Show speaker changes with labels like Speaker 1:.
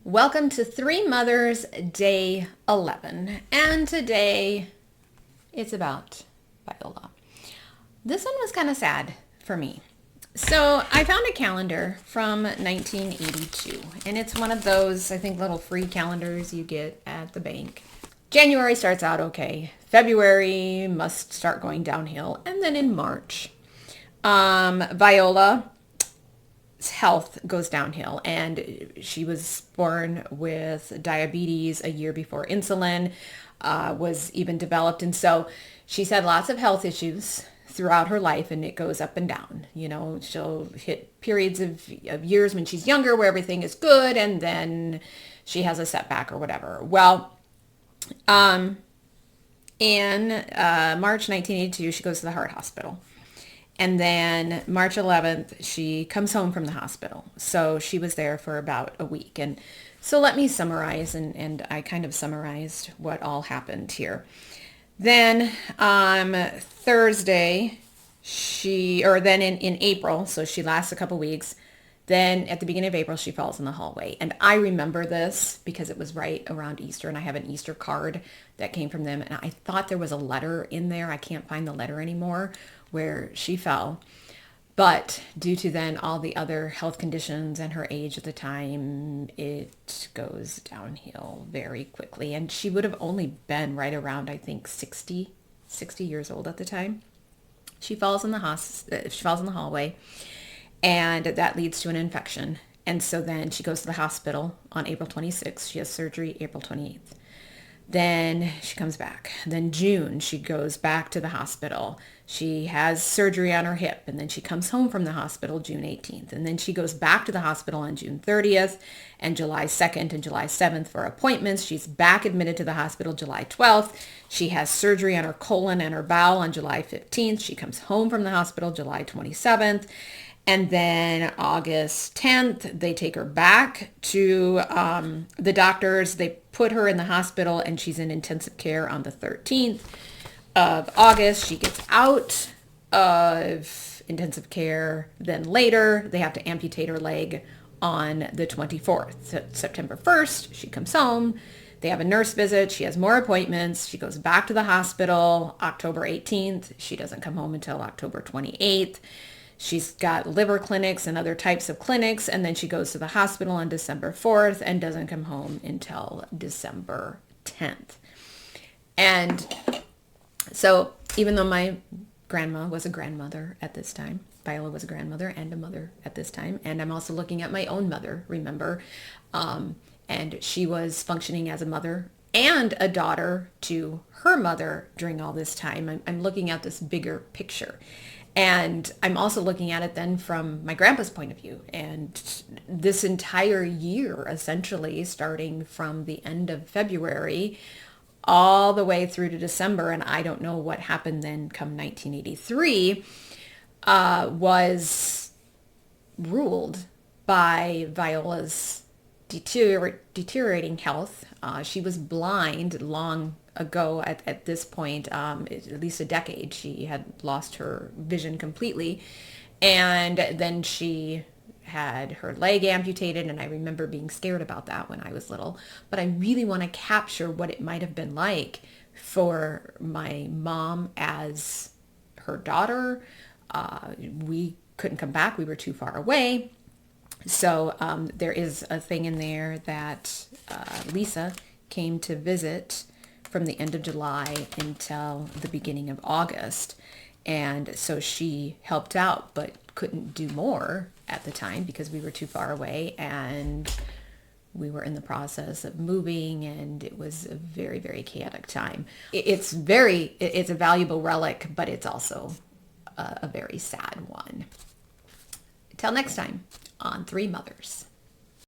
Speaker 1: Welcome to Three Mothers, Day 11. And today it's about Viola. This one was kind of sad for me. So I found a calendar from 1982, and it's one of those, I think, little free calendars you get at the bank. January starts out okay. February must start going downhill. And then in March, Viola health goes downhill, and she was born with diabetes a year before insulin was even developed, and so she's had lots of health issues throughout her life, and it goes up and down. She'll hit periods of years when she's younger where everything is good, and then she has a setback or whatever. Well, in March 1982, she goes to the heart hospital. And then March 11th, she comes home from the hospital. So she was there for about a week. And so let me summarize, and I kind of summarized what all happened here. Then Thursday, then in April, so she lasts a couple weeks. Then at the beginning of April, she falls in the hallway. And I remember this because it was right around Easter, and I have an Easter card that came from them. And I thought there was a letter in there. I can't find the letter anymore where she fell. But due to then all the other health conditions and her age at the time, it goes downhill very quickly. And she would have only been right around, I think, 60 years old at the time. She falls in the hallway, and that leads to an infection. And so then she goes to the hospital on April 26th. She has surgery April 28th. Then she comes back. Then June, she goes back to the hospital. She has surgery on her hip, and then she comes home from the hospital June 18th. And then she goes back to the hospital on June 30th and July 2nd and July 7th for appointments. She's back admitted to the hospital July 12th. She has surgery on her colon and her bowel on July 15th. She comes home from the hospital July 27th. And then August 10th, they take her back to the doctors. They put her in the hospital, and she's in intensive care on the 13th of August. She gets out of intensive care. Then later, they have to amputate her leg on the 24th. September 1st, she comes home. They have a nurse visit. She has more appointments. She goes back to the hospital October 18th. She doesn't come home until October 28th. She's got liver clinics and other types of clinics, and then she goes to the hospital on December 4th and doesn't come home until December 10th. And so even though my grandma was a grandmother at this time, Viola was a grandmother and a mother at this time, and I'm also looking at my own mother, remember, and she was functioning as a mother and a daughter to her mother during all this time. I'm looking at this bigger picture. And I'm also looking at it then from my grandpa's point of view. And this entire year, essentially, starting from the end of February all the way through to December, and I don't know what happened then come 1983, was ruled by Viola's deteriorating health. She was blind long ago at this point, at least a decade. She had lost her vision completely, and then she had her leg amputated, and I remember being scared about that when I was little. But I really want to capture what it might have been like for my mom as her daughter. We couldn't come back. We were too far away. So there is a thing in there that Lisa came to visit from the end of July until the beginning of August. And so she helped out, but couldn't do more at the time because we were too far away, and we were in the process of moving, and it was a very, very chaotic time. It's a valuable relic, but it's also a very sad one. Till next time on Three Mothers.